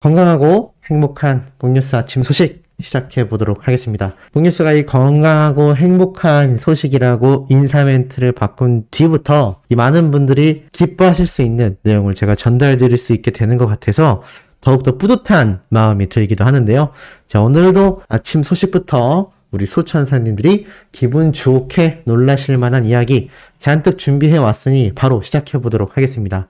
건강하고 행복한 복뉴스 아침 소식 시작해 보도록 하겠습니다. 복뉴스가 이 건강하고 행복한 소식이라고 인사 멘트를 바꾼 뒤부터 이 많은 분들이 기뻐하실 수 있는 내용을 제가 전달 드릴 수 있게 되는 것 같아서 더욱더 뿌듯한 마음이 들기도 하는데요. 자, 오늘도 아침 소식부터 우리 소천사님들이 기분 좋게 놀라실 만한 이야기 잔뜩 준비해 왔으니 바로 시작해 보도록 하겠습니다.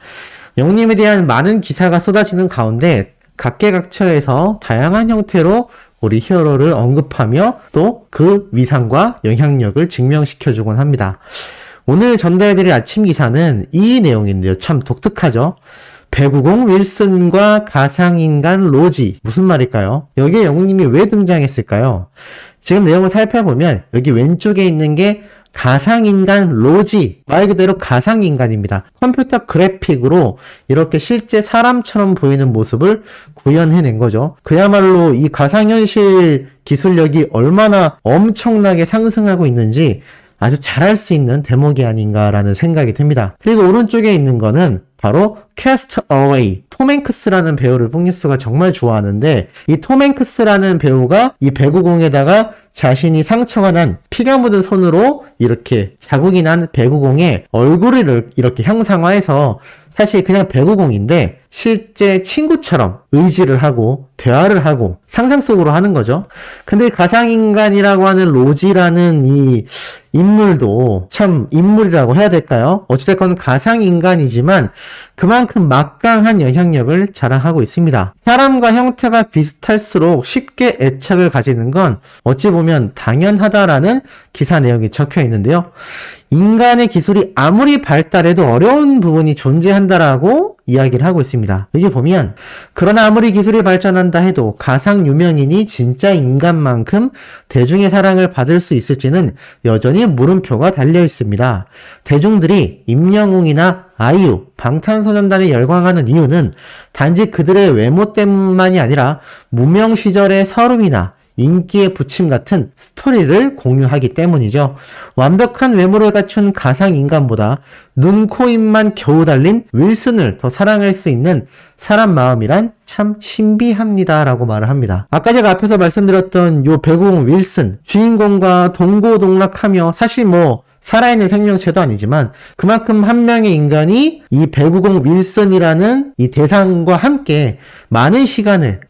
영님에 대한 많은 기사가 쏟아지는 가운데 각계각처에서 다양한 형태로 우리 히어로를 언급하며 또 그 위상과 영향력을 증명시켜주곤 합니다. 오늘 전달해드릴 아침 기사는 이 내용인데요. 참 독특하죠? 배구공 윌슨과 가상인간 로지. 무슨 말일까요? 여기에 영웅님이 왜 등장했을까요? 지금 내용을 살펴보면 여기 왼쪽에 있는 게 가상인간 로지, 말 그대로 가상인간입니다. 컴퓨터 그래픽으로 이렇게 실제 사람처럼 보이는 모습을 구현해낸 거죠. 그야말로 이 가상현실 기술력이 얼마나 엄청나게 상승하고 있는지 아주 잘할 수 있는 대목이 아닌가라는 생각이 듭니다. 그리고 오른쪽에 있는 거는 바로 캐스트 어웨이, 톰 행크스라는 배우를 복뉴스가 정말 좋아하는데 이 톰 행크스라는 배우가 이 배구공에다가 자신이 상처가 난 피가 묻은 손으로 이렇게 자국이 난 배구공의 얼굴을 이렇게 형상화해서 사실 그냥 배구공인데 실제 친구처럼 의지를 하고 대화를 하고 상상 속으로 하는 거죠. 근데 가상인간이라고 하는 로지라는 이 인물도 참 인물이라고 해야 될까요? 어찌됐건 가상인간이지만 그만큼 막강한 영향력을 자랑하고 있습니다. 사람과 형태가 비슷할수록 쉽게 애착을 가지는 건 어찌 보면 당연하다라는 기사 내용이 적혀 있는데요. 인간의 기술이 아무리 발달해도 어려운 부분이 존재한다라고 이야기를 하고 있습니다. 여기 보면 그러나 아무리 기술이 발전한다 해도 가상 유명인이 진짜 인간만큼 대중의 사랑을 받을 수 있을지는 여전히 물음표가 달려 있습니다. 대중들이 임영웅이나 아이유, 방탄소년단에 열광하는 이유는 단지 그들의 외모 때문만이 아니라 무명 시절의 서름이나 인기의 부침 같은 스토리를 공유하기 때문이죠. 완벽한 외모를 갖춘 가상인간보다 눈, 코, 입만 겨우 달린 윌슨을 더 사랑할 수 있는 사람 마음이란 참 신비합니다 라고 말을 합니다. 아까 제가 앞에서 말씀드렸던 요 배구공 윌슨, 주인공과 동고동락하며 사실 살아있는 생명체도 아니지만 그만큼 한 명의 인간이 이 배구공 윌슨이라는 이 대상과 함께 많은 시간을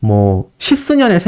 십수년의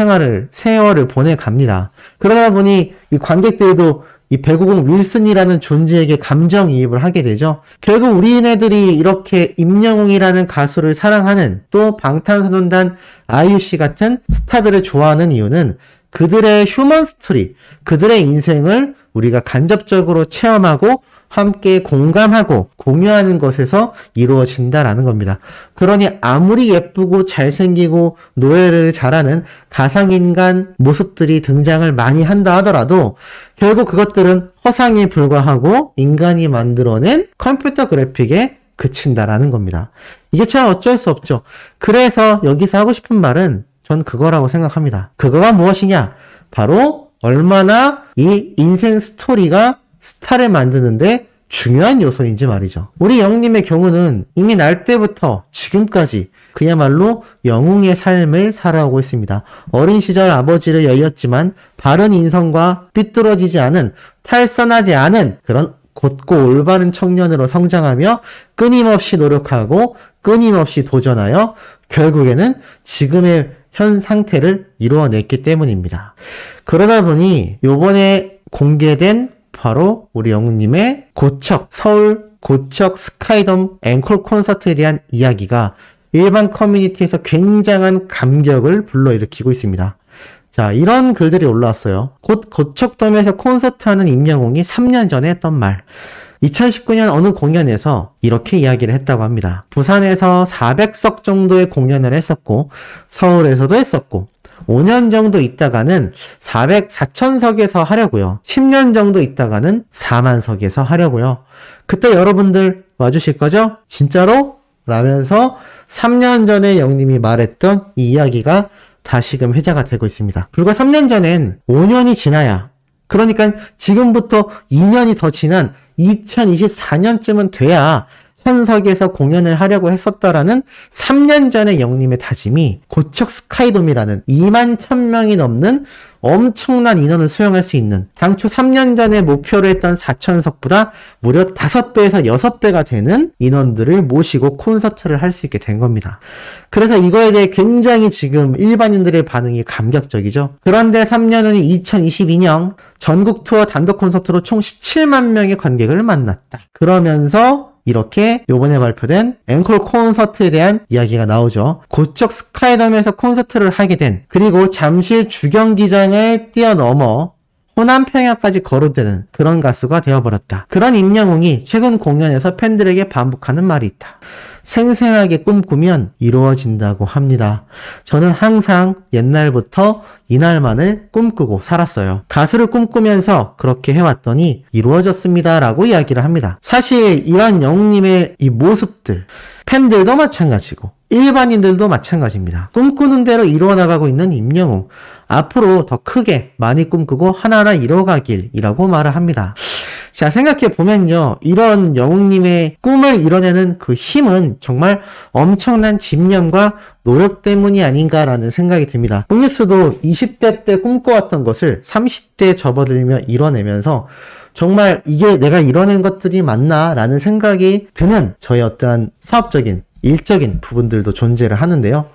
세월을 보내갑니다. 그러다 보니 이 관객들도 이 배구공 윌슨이라는 존재에게 감정이입을 하게 되죠. 결국 우리네들이 이렇게 임영웅이라는 가수를 사랑하는 또 방탄소년단 아이유 씨 같은 스타들을 좋아하는 이유는 그들의 휴먼 스토리, 그들의 인생을 우리가 간접적으로 체험하고 함께 공감하고 공유하는 것에서 이루어진다라는 겁니다. 그러니 아무리 예쁘고 잘생기고 노래를 잘하는 가상인간 모습들이 등장을 많이 한다 하더라도 결국 그것들은 허상에 불과하고 인간이 만들어낸 컴퓨터 그래픽에 그친다라는 겁니다. 이게 참 어쩔 수 없죠. 그래서 여기서 하고 싶은 말은 전 그거라고 생각합니다. 그거가 무엇이냐? 바로 얼마나 이 인생 스토리가 스타를 만드는데 중요한 요소인지 말이죠. 우리 영웅님의 경우는 이미 날 때부터 지금까지 그야말로 영웅의 삶을 살아오고 있습니다. 어린 시절 아버지를 여의었지만 바른 인성과 삐뚤어지지 않은 탈선하지 않은 그런 곧고 올바른 청년으로 성장하며 끊임없이 노력하고 끊임없이 도전하여 결국에는 지금의 현 상태를 이루어냈기 때문입니다. 그러다 보니 요번에 공개된 바로 우리 영웅님의 서울 고척 스카이돔 앵콜 콘서트에 대한 이야기가 일반 커뮤니티에서 굉장한 감격을 불러일으키고 있습니다. 자, 이런 글들이 올라왔어요. 곧 고척돔에서 콘서트하는 임영웅이 3년 전에 했던 말. 2019년 어느 공연에서 이렇게 이야기를 했다고 합니다. 부산에서 400석 정도의 공연을 했었고 서울에서도 했었고 5년 정도 있다가는 4천석에서 하려고요. 10년 정도 있다가는 4만석에서 하려고요. 그때 여러분들 와주실 거죠? 진짜로? 라면서 3년 전에 영님이 말했던 이 이야기가 다시금 회자가 되고 있습니다. 불과 3년 전엔 5년이 지나야, 그러니까 지금부터 2년이 더 지난 2024년쯤은 돼야 천석에서 공연을 하려고 했었다라는 3년 전의 영림의 다짐이 고척 스카이돔이라는 2만 1000명이 넘는 엄청난 인원을 수용할 수 있는 당초 3년 전에 목표로 했던 4천석보다 무려 5배에서 6배가 되는 인원들을 모시고 콘서트를 할 수 있게 된 겁니다. 그래서 이거에 대해 굉장히 지금 일반인들의 반응이 감격적이죠. 그런데 3년 후인 2022년 전국 투어 단독 콘서트로 총 17만 명의 관객을 만났다. 그러면서 이렇게 요번에 발표된 앵콜 콘서트에 대한 이야기가 나오죠. 고척 스카이돔에서 콘서트를 하게 된, 그리고 잠실 주경기장을 뛰어넘어 호남평야까지 거론되는 그런 가수가 되어버렸다. 그런 임영웅이 최근 공연에서 팬들에게 반복하는 말이 있다. 생생하게 꿈꾸면 이루어진다고 합니다. 저는 항상 옛날부터 이날만을 꿈꾸고 살았어요. 가수를 꿈꾸면서 그렇게 해왔더니 이루어졌습니다 라고 이야기를 합니다. 사실 이런 영웅님의 이 모습들, 팬들도 마찬가지고 일반인들도 마찬가지입니다. 꿈꾸는 대로 이루어나가고 있는 임영웅, 앞으로 더 크게 많이 꿈꾸고 하나하나 이뤄가길이라고 말을 합니다. 자, 생각해보면요, 이런 영웅님의 꿈을 이뤄내는 그 힘은 정말 엄청난 집념과 노력 때문이 아닌가라는 생각이 듭니다. 뽕뉴스도 20대 때 꿈꿔왔던 것을 30대에 접어들며 이뤄내면서 정말 이게 내가 이뤄낸 것들이 맞나 라는 생각이 드는 저의 어떠한 사업적인 일적인 부분들도 존재를 하는데요.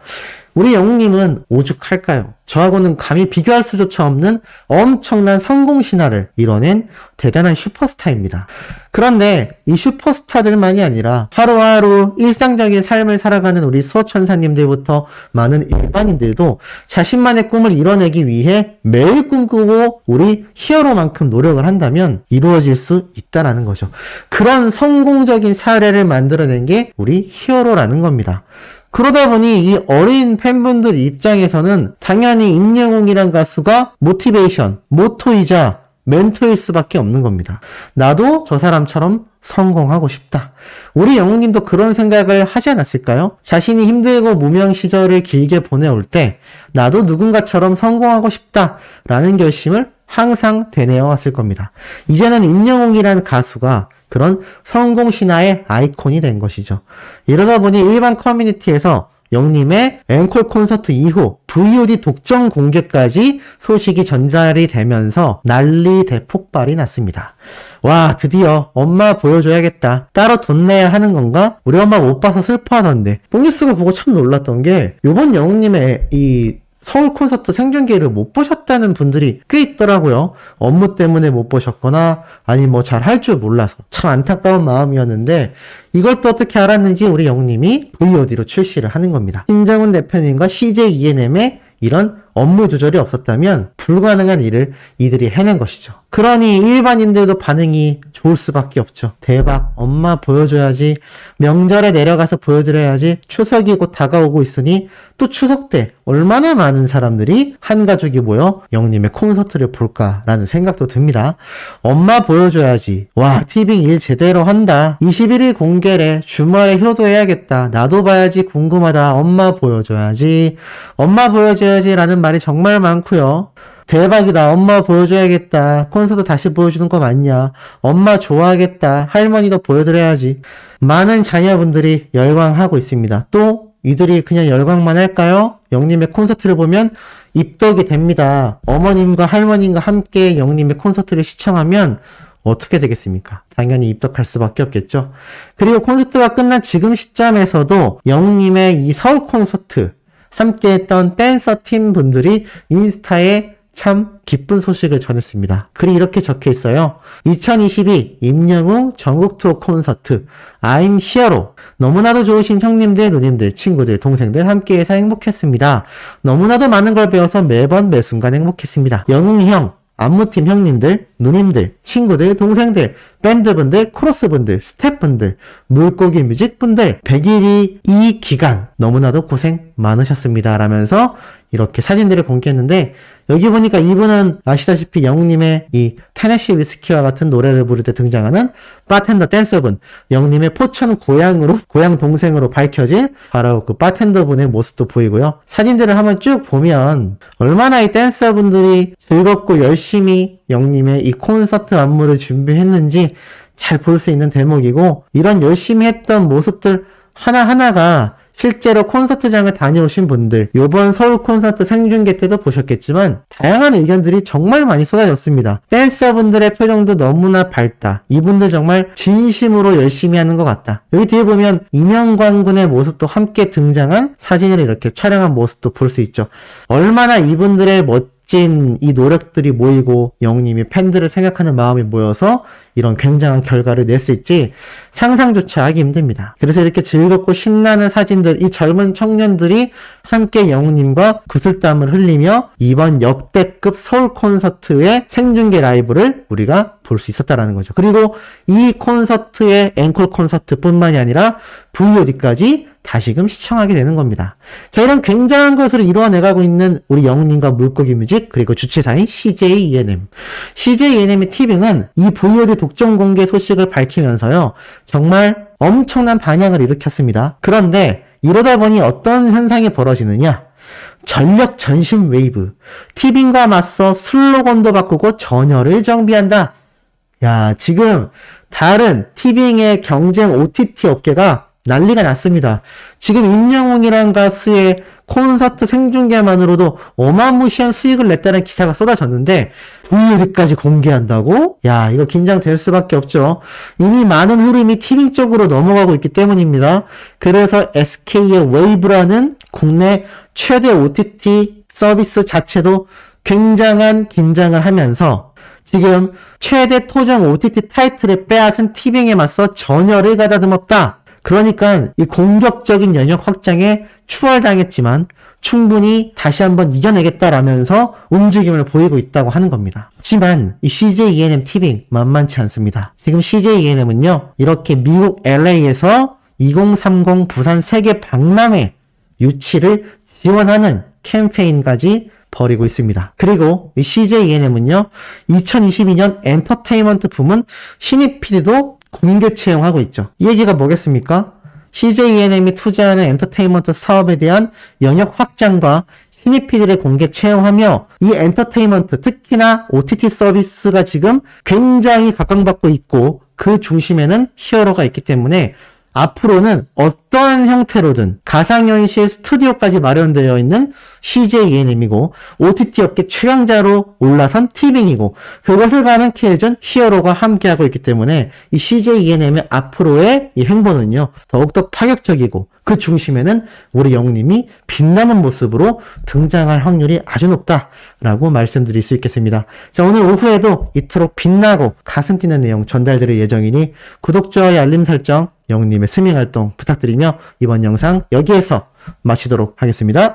우리 영웅님은 오죽할까요? 저하고는 감히 비교할 수조차 없는 엄청난 성공 신화를 이뤄낸 대단한 슈퍼스타입니다. 그런데 이 슈퍼스타들만이 아니라 하루하루 일상적인 삶을 살아가는 우리 수호천사님들부터 많은 일반인들도 자신만의 꿈을 이뤄내기 위해 매일 꿈꾸고 우리 히어로만큼 노력을 한다면 이루어질 수 있다라는 거죠. 그런 성공적인 사례를 만들어낸 게 우리 히어로라는 겁니다. 그러다 보니 이 어린 팬분들 입장에서는 당연히 임영웅이란 가수가 모티베이션, 모토이자 멘토일 수밖에 없는 겁니다. 나도 저 사람처럼 성공하고 싶다. 우리 영웅님도 그런 생각을 하지 않았을까요? 자신이 힘들고 무명 시절을 길게 보내올 때 나도 누군가처럼 성공하고 싶다라는 결심을 항상 되뇌어 왔을 겁니다. 이제는 임영웅이란 가수가 그런 성공 신화의 아이콘이 된 것이죠. 이러다 보니 일반 커뮤니티에서 영님의 앵콜 콘서트 이후 VOD 독점 공개까지 소식이 전달이 되면서 난리 대폭발이 났습니다. 와, 드디어 엄마 보여줘야겠다. 따로 돈 내야 하는 건가? 우리 엄마 못 봐서 슬퍼하던데. 뽕뉴스를 보고 참 놀랐던 게 요번 영웅님의 이 서울 콘서트 생중계를 못 보셨다는 분들이 꽤 있더라고요. 업무 때문에 못 보셨거나 아니 뭐 잘 할 줄 몰라서 참 안타까운 마음이었는데 이걸 또 어떻게 알았는지 우리 영웅님이 VOD로 출시를 하는 겁니다. 신정훈 대표님과 CJ ENM의 이런 업무 조절이 없었다면 불가능한 일을 이들이 해낸 것이죠. 그러니 일반인들도 반응이 좋을 수밖에 없죠. 대박, 엄마 보여줘야지, 명절에 내려가서 보여드려야지, 추석이 곧 다가오고 있으니 또 추석 때 얼마나 많은 사람들이 한 가족이 모여 영님의 콘서트를 볼까라는 생각도 듭니다. 엄마 보여줘야지, 와 티빙 일 제대로 한다, 21일 공개래, 주말에 효도해야겠다, 나도 봐야지 궁금하다, 엄마 보여줘야지, 엄마 보여줘야지 라는 말이 정말 많고요. 대박이다, 엄마 보여줘야겠다, 콘서트 다시 보여주는 거 맞냐, 엄마 좋아하겠다, 할머니도 보여드려야지. 많은 자녀분들이 열광하고 있습니다. 또 이들이 그냥 열광만 할까요? 영님의 콘서트를 보면 입덕이 됩니다. 어머님과 할머님과 함께 영님의 콘서트를 시청하면 어떻게 되겠습니까? 당연히 입덕할 수밖에 없겠죠. 그리고 콘서트가 끝난 지금 시점에서도 영님의 이 서울 콘서트 함께했던 댄서 팀 분들이 인스타에 참 기쁜 소식을 전했습니다. 글이 이렇게 적혀 있어요. 2022 임영웅 전국 투어 콘서트 I'm Hero. 너무나도 좋으신 형님들, 누님들, 친구들, 동생들 함께해서 행복했습니다. 너무나도 많은 걸 배워서 매번 매순간 행복했습니다. 영웅이 형, 안무팀 형님들, 누님들, 친구들, 동생들, 밴드분들, 코러스분들, 스태프분들, 물고기 뮤직분들, 100일이 이 기간 너무나도 고생 많으셨습니다 라면서 이렇게 사진들을 공개했는데, 여기 보니까 이분은 아시다시피 영웅님의 이 테네시 위스키와 같은 노래를 부를 때 등장하는 바텐더 댄서분, 영웅님의 포천 고향 동생으로 밝혀진 바로 그 바텐더분의 모습도 보이고요. 사진들을 한번 쭉 보면 얼마나 이 댄서분들이 즐겁고 열심히 영웅님의 이 콘서트 안무를 준비했는지 잘 볼 수 있는 대목이고, 이런 열심히 했던 모습들 하나하나가 실제로 콘서트장을 다녀오신 분들, 요번 서울 콘서트 생중계 때도 보셨겠지만 다양한 의견들이 정말 많이 쏟아졌습니다. 댄서분들의 표정도 너무나 밝다. 이분들 정말 진심으로 열심히 하는 것 같다. 여기 뒤에 보면 이명관 군의 모습도 함께 등장한 사진을 이렇게 촬영한 모습도 볼 수 있죠. 얼마나 이분들의 멋진 이 노력들이 모이고 영웅님이 팬들을 생각하는 마음이 모여서 이런 굉장한 결과를 냈을지 상상조차 하기 힘듭니다. 그래서 이렇게 즐겁고 신나는 사진들, 이 젊은 청년들이 함께 영웅님과 구슬땀을 흘리며 이번 역대급 서울 콘서트의 생중계 라이브를 우리가 볼 수 있었다라는 거죠. 그리고 이 콘서트의 앵콜 콘서트뿐만이 아니라 VOD까지 다시금 시청하게 되는 겁니다. 자, 이런 굉장한 것을 이루어내가고 있는 우리 영웅님과 물고기 뮤직, 그리고 주최사인 CJ ENM. CJ ENM의 티빙은 이 VOD 독점 공개 소식을 밝히면서요, 정말 엄청난 반향을 일으켰습니다. 그런데 이러다 보니 어떤 현상이 벌어지느냐? 전력 전신 웨이브. 티빙과 맞서 슬로건도 바꾸고 전열을 정비한다. 야, 지금 다른 티빙의 경쟁 OTT 업계가 난리가 났습니다. 지금 임영웅이란 가수의 콘서트 생중계만으로도 어마무시한 수익을 냈다는 기사가 쏟아졌는데 VOD까지 공개한다고? 야, 이거 긴장될 수밖에 없죠. 이미 많은 흐름이 티빙 쪽으로 넘어가고 있기 때문입니다. 그래서 SK의 웨이브라는 국내 최대 OTT 서비스 자체도 굉장한 긴장을 하면서 지금 최대 토종 OTT 타이틀을 빼앗은 티빙에 맞서 전열을 가다듬었다. 그러니까 이 공격적인 영역 확장에 추월당했지만 충분히 다시 한번 이겨내겠다라면서 움직임을 보이고 있다고 하는 겁니다. 하지만 이 CJ ENM 티빙 만만치 않습니다. 지금 CJ ENM은요, 이렇게 미국 LA에서 2030 부산 세계 박람회 유치를 지원하는 캠페인까지 벌이고 있습니다. 그리고 이 CJ ENM은요, 2022년 엔터테인먼트 부문 신입 PD도 공개 채용하고 있죠. 이 얘기가 뭐겠습니까? CJ ENM이 투자하는 엔터테인먼트 사업에 대한 영역 확장과 신입 PD를 공개 채용하며 이 엔터테인먼트, 특히나 OTT 서비스가 지금 굉장히 각광받고 있고 그 중심에는 히어로가 있기 때문에 앞으로는 어떠한 형태로든 가상현실 스튜디오까지 마련되어 있는 CJ ENM이고 OTT 업계 최강자로 올라선 티빙이고 그것을 가능케 해준 히어로가 함께하고 있기 때문에 이 CJ ENM의 앞으로의 이 행보는요, 더욱더 파격적이고 그 중심에는 우리 영웅님이 빛나는 모습으로 등장할 확률이 아주 높다라고 말씀드릴 수 있겠습니다. 자, 오늘 오후에도 이토록 빛나고 가슴 뛰는 내용 전달드릴 예정이니 구독, 좋아요, 알림 설정, 영웅님의 스밍 활동 부탁드리며 이번 영상 여기에서 마치도록 하겠습니다.